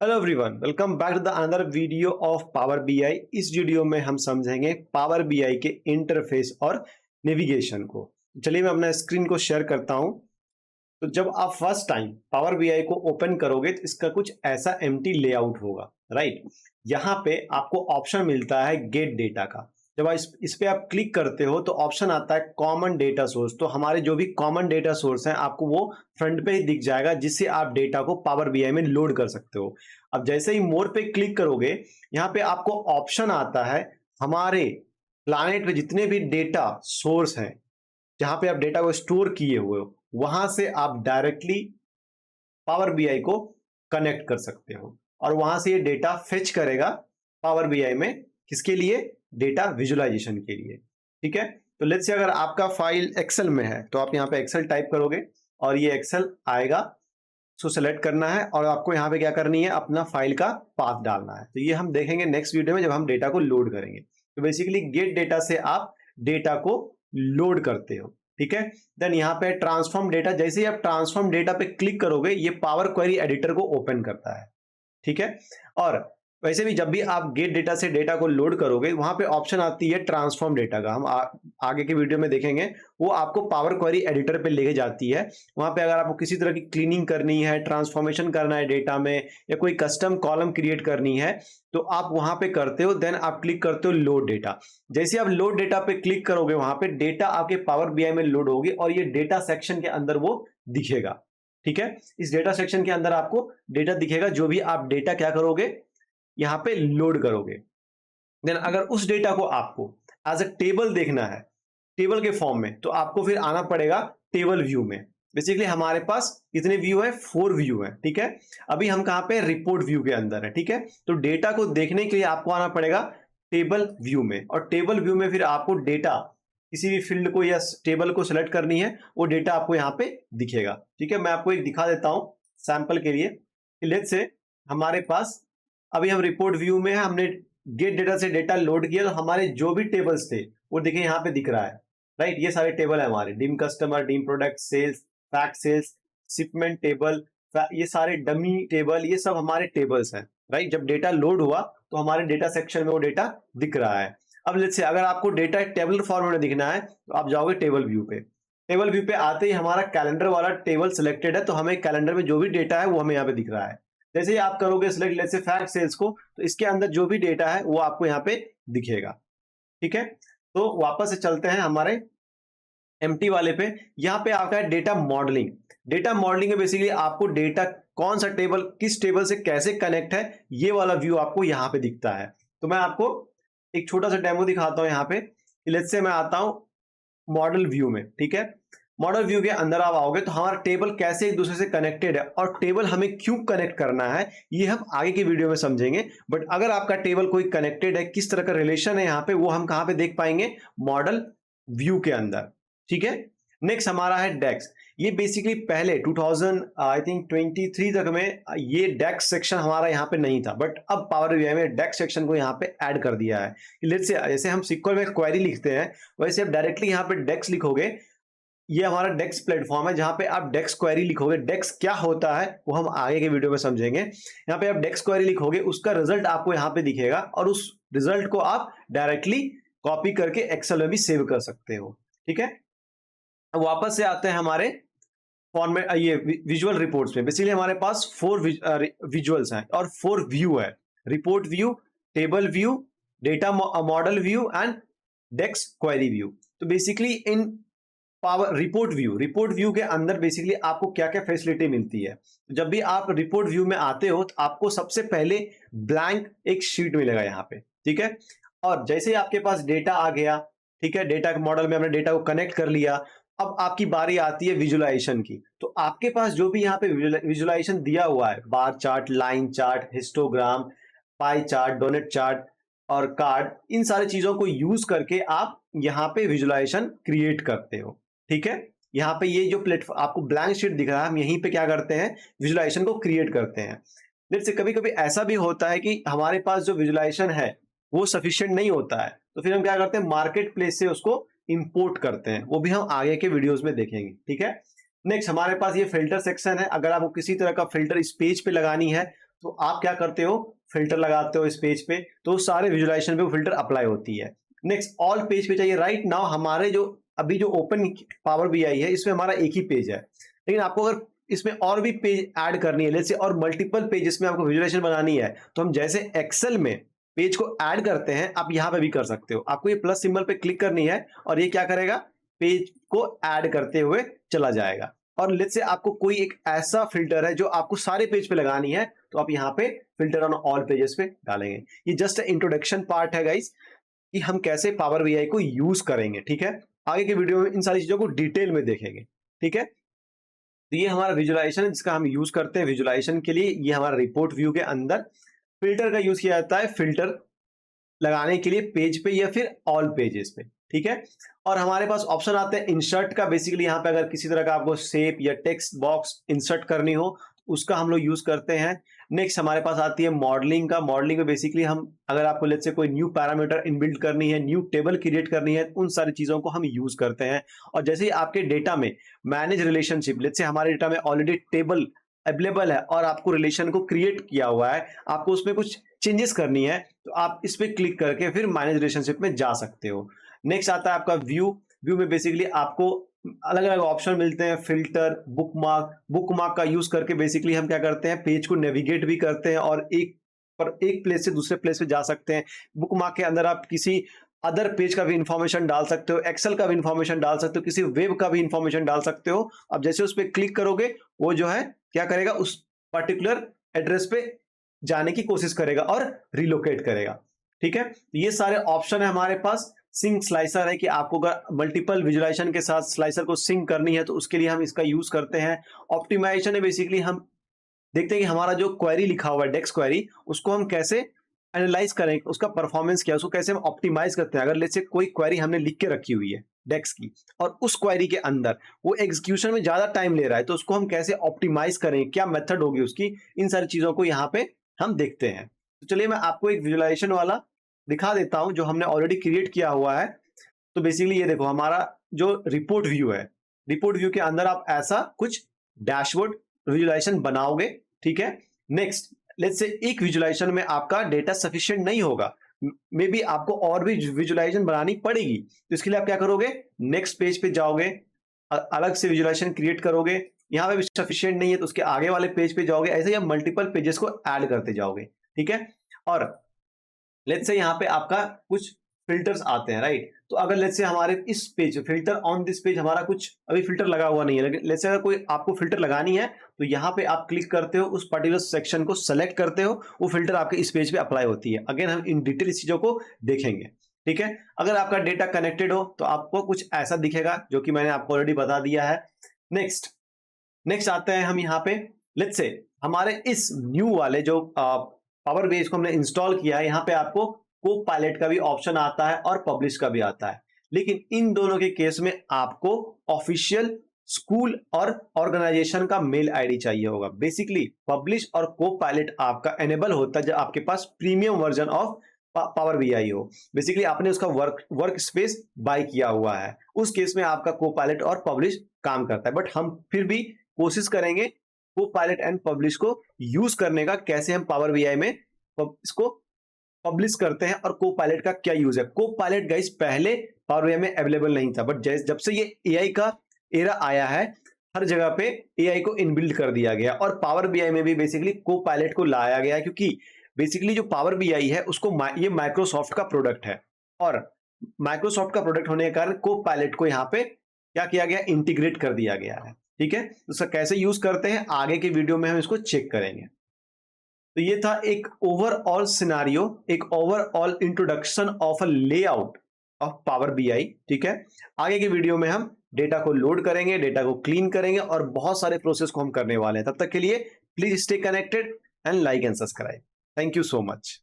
Hello everyone, welcome back to the another video of power BI. इस वीडियो में हम समझेंगे पावर बीआई के इंटरफेस और नेविगेशन को। चलिए मैं अपना स्क्रीन को शेयर करता हूं। तो जब आप फर्स्ट टाइम पावर बीआई को ओपन करोगे तो इसका कुछ ऐसा एम्प्टी लेआउट होगा, राइट। यहाँ पे आपको ऑप्शन मिलता है गेट डेटा का। जब आप इस पे आप क्लिक करते हो तो ऑप्शन आता है कॉमन डेटा सोर्स। तो हमारे जो भी कॉमन डेटा सोर्स हैं आपको वो फ्रंट पे ही दिख जाएगा, जिससे आप डेटा को पावर बीआई में लोड कर सकते हो। अब जैसे ही मोर पे क्लिक करोगे, यहाँ पे आपको ऑप्शन आता है हमारे प्लानेट पे जितने भी डेटा सोर्स हैं, जहां पे आप डेटा को स्टोर किए हुए हो, वहां से आप डायरेक्टली पावर बीआई को कनेक्ट कर सकते हो और वहां से ये डेटा फेच करेगा पावर बीआई में। किसके लिए? डेटा विजुअलाइजेशन के लिए। ठीक है। तो लेट्स से अगर आपका फाइल एक्सेल में है तो आप यहाँ पे एक्सेल टाइप करोगे और ये एक्सेल आएगा। सो सेलेक्ट करना है और आपको यहाँ पे क्या करनी है, अपना फाइल का पाथ डालना है। तो ये हम देखेंगे नेक्स्ट वीडियो में जब हम डेटा को लोड करेंगे। तो बेसिकली गेट डेटा से आप डेटा को लोड करते हो। ठीक है। देन यहाँ पे ट्रांसफॉर्म डेटा, जैसे ही आप ट्रांसफॉर्म डेटा पे क्लिक करोगे ये पावर क्वेरी एडिटर को ओपन करता है। ठीक है। और वैसे भी जब भी आप गेट डेटा से डेटा को लोड करोगे वहां पे ऑप्शन आती है ट्रांसफॉर्म डेटा का। हम आगे के वीडियो में देखेंगे। वो आपको पावर क्वेरी एडिटर पे लेके जाती है। वहां पे अगर आपको किसी तरह की क्लीनिंग करनी है, ट्रांसफॉर्मेशन करना है डेटा में, या कोई कस्टम कॉलम क्रिएट करनी है तो आप वहां पे करते हो। देन आप क्लिक करते हो लोड डेटा। जैसे आप लोड डेटा पे क्लिक करोगे वहां पे डेटा आपके पावर बीआई में लोड होगी और ये डेटा सेक्शन के अंदर वो दिखेगा। ठीक है। इस डेटा सेक्शन के अंदर आपको डेटा दिखेगा, जो भी आप डेटा क्या करोगे, यहां पे लोड करोगे। देन अगर उस डेटा को आपको एज अ टेबल देखना है, टेबल के फॉर्म में, तो आपको फिर आना पड़ेगा टेबल व्यू में। बेसिकली हमारे पास कितने व्यू है? 4 व्यू है। ठीक है। अभी हम कहां पे? रिपोर्ट व्यू के अंदर है। ठीक है। तो डेटा को देखने के लिए आपको आना पड़ेगा टेबल व्यू में, और टेबल व्यू में फिर आपको डेटा, किसी भी फील्ड को या टेबल को सिलेक्ट करनी है, वो डेटा आपको यहाँ पे दिखेगा। ठीक है। मैं आपको एक दिखा देता हूं सैंपल के लिए। लेट्स से हमारे पास अभी हम रिपोर्ट व्यू में है, हमने गेट डेटा से डेटा लोड किया, तो हमारे जो भी टेबल्स थे वो देखिए यहाँ पे दिख रहा है, राइट। ये सारे टेबल है हमारे, dim customer, dim product, sales, fact sales, shipment table, ये सारे डमी टेबल, ये सब हमारे टेबल्स हैं, राइट। जब डेटा लोड हुआ तो हमारे डेटा सेक्शन में वो डेटा दिख रहा है। अब लेट्स से अगर आपको डेटा टेबल फॉर्म में दिखना है तो आप जाओगे टेबल व्यू पे। टेबल व्यू पे आते ही हमारा कैलेंडर वाला टेबल सिलेक्टेड है, तो हमें कैलेंडर में जो भी डेटा है वो हमें यहाँ पे दिख रहा है। जैसे ही आप करोगे select let's say fact sales को, तो इसके अंदर जो भी डेटा है वो आपको यहाँ पे दिखेगा। ठीक है। तो वापस से चलते हैं हमारे एम्प्टी वाले पे। यहाँ पे आपका है डेटा मॉडलिंग। डेटा मॉडलिंग में बेसिकली आपको डेटा कौन सा टेबल किस टेबल से कैसे कनेक्ट है, ये वाला व्यू आपको यहाँ पे दिखता है। तो मैं आपको एक छोटा सा डेमो दिखाता हूँ यहाँ पे। लेट्स से मैं आता हूँ मॉडल व्यू में। ठीक है। मॉडल व्यू के अंदर आप आओगे तो हमारा टेबल कैसे एक दूसरे से कनेक्टेड है और टेबल हमें क्यों कनेक्ट करना है, ये हम आगे की वीडियो में समझेंगे। बट अगर आपका टेबल कोई कनेक्टेड है, किस तरह का रिलेशन है यहाँ पे, वो हम कहाँ पे देख पाएंगे? मॉडल व्यू के अंदर। ठीक है। नेक्स्ट हमारा है डेक्स। ये बेसिकली पहले 2000 आई थिंक 23 तक में ये डेक्स सेक्शन हमारा यहाँ पे नहीं था, बट अब पावर बीआई में डेक्स सेक्शन को यहाँ पे ऐड कर दिया है। लेट्स से जैसे हम सिक्वल में क्वेरी लिखते हैं, वैसे आप डायरेक्टली यहाँ पे डेक्स लिखोगे। ये हमारा डेक्स प्लेटफॉर्म है जहां पे आप डेक्स क्वेरी लिखोगे। डेक्स क्या होता है वो हम आगे के वीडियो में समझेंगे। यहाँ पे आप डेक्स क्वेरी लिखोगे, उसका रिजल्ट आपको यहाँ पे दिखेगा और उस रिजल्ट को आप डायरेक्टली कॉपी करके एक्सेल में भी सेव कर सकते हो। ठीक है। अब वापस से आते हैं हमारे फॉर्मेट, ये विजुअल रिपोर्ट्स में। बेसिकली हमारे पास 4 विजुअल्स हैं और 4 व्यू है। Report view, table view, data model view and DAX query view. तो basically in power report view के अंदर बेसिकली आपको क्या क्या फैसिलिटी मिलती है। जब भी आप रिपोर्ट व्यू में आते हो तो आपको सबसे पहले ब्लैंक एक शीट मिलेगा यहाँ पे। ठीक है। और जैसे ही आपके पास डेटा आ गया, ठीक है, डेटा के मॉडल में हमने डेटा को कनेक्ट कर लिया, अब आपकी बारी आती है विजुअलाइजेशन की। तो आपके पास जो भी यहाँ पे विजुअलाइजेशन दिया हुआ है, bar chart, line chart, histogram, pie chart, donate chart और कार्ड, इन सारी चीजों को यूज करके आप यहाँ पे विजुअलाइजेशन क्रिएट करते हो। ठीक है। यहाँ पे ये जो प्लेटफॉर्म आपको ब्लैंक शीट दिख रहा है, हम यहीं पे क्या करते हैं, विजुअलाइजेशन को क्रिएट करते हैं। जैसे कभी कभी ऐसा भी होता है कि हमारे पास जो विजुअलाइजेशन है वो सफिशिएंट नहीं होता है, तो फिर हम क्या करते हैं, मार्केट प्लेस से उसको इंपोर्ट करते हैं। वो भी हम आगे के वीडियोस में देखेंगे। ठीक है। नेक्स्ट हमारे पास ये फिल्टर सेक्शन है। अगर आपको किसी तरह का फिल्टर इस पेज पे लगानी है तो आप क्या करते हो, फिल्टर लगाते हो इस पेज पे, तो सारे विजुलाइजेशन पे वो फिल्टर अप्लाई होती है। नेक्स्ट ऑल पेज पे चाहिए। राइट नाउ हमारे जो अभी जो ओपन पावर बीआई है इसमें हमारा एक ही पेज है, लेकिन आपको अगर इसमें और भी पेज ऐड करनी है लेट्स से, और मल्टीपल पेजेस में आपको विजुलाइजेशन बनानी है, तो हम जैसे एक्सेल में पेज को ऐड करते हैं आप यहाँ पे भी कर सकते हो। आपको ये प्लस सिंबल पे क्लिक करनी है और ये क्या करेगा, पेज को ऐड करते हुए चला जाएगा। और लेट्स से आपको कोई एक ऐसा फिल्टर है जो आपको सारे पेज पे लगानी है, तो आप यहाँ पे फिल्टर ऑन ऑल पेजेस पे डालेंगे। ये जस्ट इंट्रोडक्शन पार्ट है गाइस कि हम कैसे पावर बीआई को यूज करेंगे, ठीक है। आगे के वीडियो में इन सारी चीजों को डिटेल में देखेंगे, ठीक है। तो ये हमारा विजुलाइजेशन है जिसका हम यूज करते हैं विजुलाइजेशन के लिए। ये हमारा रिपोर्ट व्यू के अंदर फिल्टर का यूज किया जाता है फिल्टर लगाने के लिए पेज पे या फिर ऑल पेजेस पे, ठीक है। और हमारे पास ऑप्शन आते हैं इंसर्ट का। बेसिकली यहाँ पे अगर किसी तरह का आपको शेप या टेक्स्ट बॉक्स इंसर्ट करनी हो उसका हम लोग यूज करते हैं। नेक्स्ट हमारे पास आती है मॉडलिंग का। मॉडलिंग में बेसिकली हम अगर आपको लेट्स से कोई न्यू पैरामीटर इनबिल्ड करनी है, न्यू टेबल क्रिएट करनी है, उन सारी चीजों को हम यूज करते हैं। और जैसे ही आपके डेटा में मैनेज रिलेशनशिप, लेट्स से हमारे डेटा में ऑलरेडी टेबल अवेलेबल है और आपको रिलेशन को क्रिएट किया हुआ है, आपको उसमें कुछ चेंजेस करनी है, तो आप इस पे क्लिक करके फिर मैनेज रिलेशनशिप में जा सकते हो। नेक्स्ट आता है आपका व्यू। व्यू में बेसिकली आपको अलग अलग ऑप्शन मिलते हैं, फिल्टर, बुकमार्क। बुकमार्क का यूज करके बेसिकली हम क्या करते हैं, पेज को नेविगेट भी करते हैं और एक प्लेस से दूसरे प्लेस पे जा सकते हैं। बुकमार्क के अंदर आप किसी अदर पेज का भी इंफॉर्मेशन डाल सकते हो, एक्सेल का भी इंफॉर्मेशन डाल सकते हो, किसी वेब का भी इंफॉर्मेशन डाल सकते हो। अब जैसे उस पर क्लिक करोगे वो जो है क्या करेगा, उस पर्टिकुलर एड्रेस पे जाने की कोशिश करेगा और रिलोकेट करेगा, ठीक है। ये सारे ऑप्शन है हमारे पास। सिंक स्लाइसर है कि आपको अगर मल्टीपल विजुलाइजेशन के साथ स्लाइसर को सिंक करनी है तो उसके लिए हम इसका यूज करते हैं। ऑप्टिमाइजेशन है बेसिकली हम देखते हैं कि हमारा जो क्वेरी लिखा हुआ है डेक्स क्वेरी, उसको हम कैसे एनालाइज करें, उसका परफॉर्मेंस क्या है, उसको कैसे हम ऑप्टिमाइज करते हैं। अगर लेट्स से कोई क्वेरी हमने लिख के रखी हुई है डेक्स की और उस क्वेरी के अंदर वो एग्जीक्यूशन में ज्यादा टाइम ले रहा है, तो उसको हम कैसे ऑप्टिमाइज करें, क्या मेथड होगी उसकी, इन सारी चीजों को यहाँ पे हम देखते हैं। तो चलिए मैं आपको एक विजुलाइजेशन वाला दिखा देता हूं जो हमने ऑलरेडी क्रिएट किया हुआ है। तो बेसिकली ये देखो हमारा जो रिपोर्ट व्यू है, रिपोर्ट व्यू के अंदर आप ऐसा कुछ डैशबोर्ड विजुलाइजेशन बनाओगे, ठीक है। नेक्स्ट लेट्स से एक विजुलाइजेशन में आपका डेटा सफिशिएंट नहीं होगा, मे बी आपको और भी विजुलाइजेशन बनानी पड़ेगी, तो इसके लिए आप क्या करोगे, नेक्स्ट पेज पे जाओगे, अलग से विजुलाइजेशन क्रिएट करोगे। यहाँ पे भी सफिशिएंट नहीं है तो उसके आगे वाले पेज पे जाओगे। ऐसे ही आप मल्टीपल पेजेस को ऐड करते जाओगे, ठीक है। और लेट्स से यहाँ पे आपका कुछ फिल्टर्स आते हैं, राइट। तो अगर लेट्स से हमारे इस page filter on this page हमारा कुछ अभी फिल्टर लगा हुआ नहीं है, लेकिन लेट्स से अगर कोई आपको फिल्टर लगानी है तो यहाँ पे आप क्लिक करते हो, उस पर्टिकुलर सेक्शन को सेलेक्ट करते हो, वो फिल्टर आपके इस पेज पे अप्लाई होती है। अगेन हम इन डिटेल इस चीजों को देखेंगे, ठीक है। अगर आपका डेटा कनेक्टेड हो तो आपको कुछ ऐसा दिखेगा जो कि मैंने आपको ऑलरेडी बता दिया है। नेक्स्ट आते हैं हम यहाँ पे, लेट्स से हमारे इस न्यू वाले जो पावर बीआई को हमने इंस्टॉल किया है, यहाँ पे आपको को पायलट का भी ऑप्शन आता है और पब्लिश का भी आता है। लेकिन इन दोनों के केस में आपको ऑफिशियल स्कूल और ऑर्गेनाइजेशन का मेल आईडी चाहिए होगा। बेसिकली पब्लिश और को पायलट आपका एनेबल होता है जब आपके पास premium version of power BI हो। बेसिकली आपने उसका वर्क स्पेस बाय किया हुआ है, उस केस में आपका को पायलट और पब्लिश काम करता है। बट हम फिर भी कोशिश करेंगे को पायलट एंड पब्लिश को यूज करने का, कैसे हम पावर बीआई में इसको पब्लिश करते हैं और को पायलट का क्या यूज है। को पायलट गाइस पहले पावर बीआई में अवेलेबल नहीं था, बट जब से ये एआई का एरा आया है हर जगह पे एआई को इनबिल्ड कर दिया गया और पावर बीआई में भी बेसिकली को पायलट को लाया गया, क्योंकि बेसिकली जो पावर बीआई है उसको ये माइक्रोसॉफ्ट का प्रोडक्ट है और माइक्रोसॉफ्ट का प्रोडक्ट होने के कारण को पायलट को यहाँ पे क्या किया गया, इंटीग्रेट कर दिया गया है, ठीक है। उसका कैसे यूज करते हैं आगे के वीडियो में हम इसको चेक करेंगे। तो ये था एक ओवरऑल सिनारियो, एक overall introduction of a layout of power BI, ठीक है। आगे के वीडियो में हम डेटा को लोड करेंगे, डेटा को क्लीन करेंगे और बहुत सारे प्रोसेस को हम करने वाले हैं। तब तक के लिए please stay connected and like and subscribe. Thank you so much.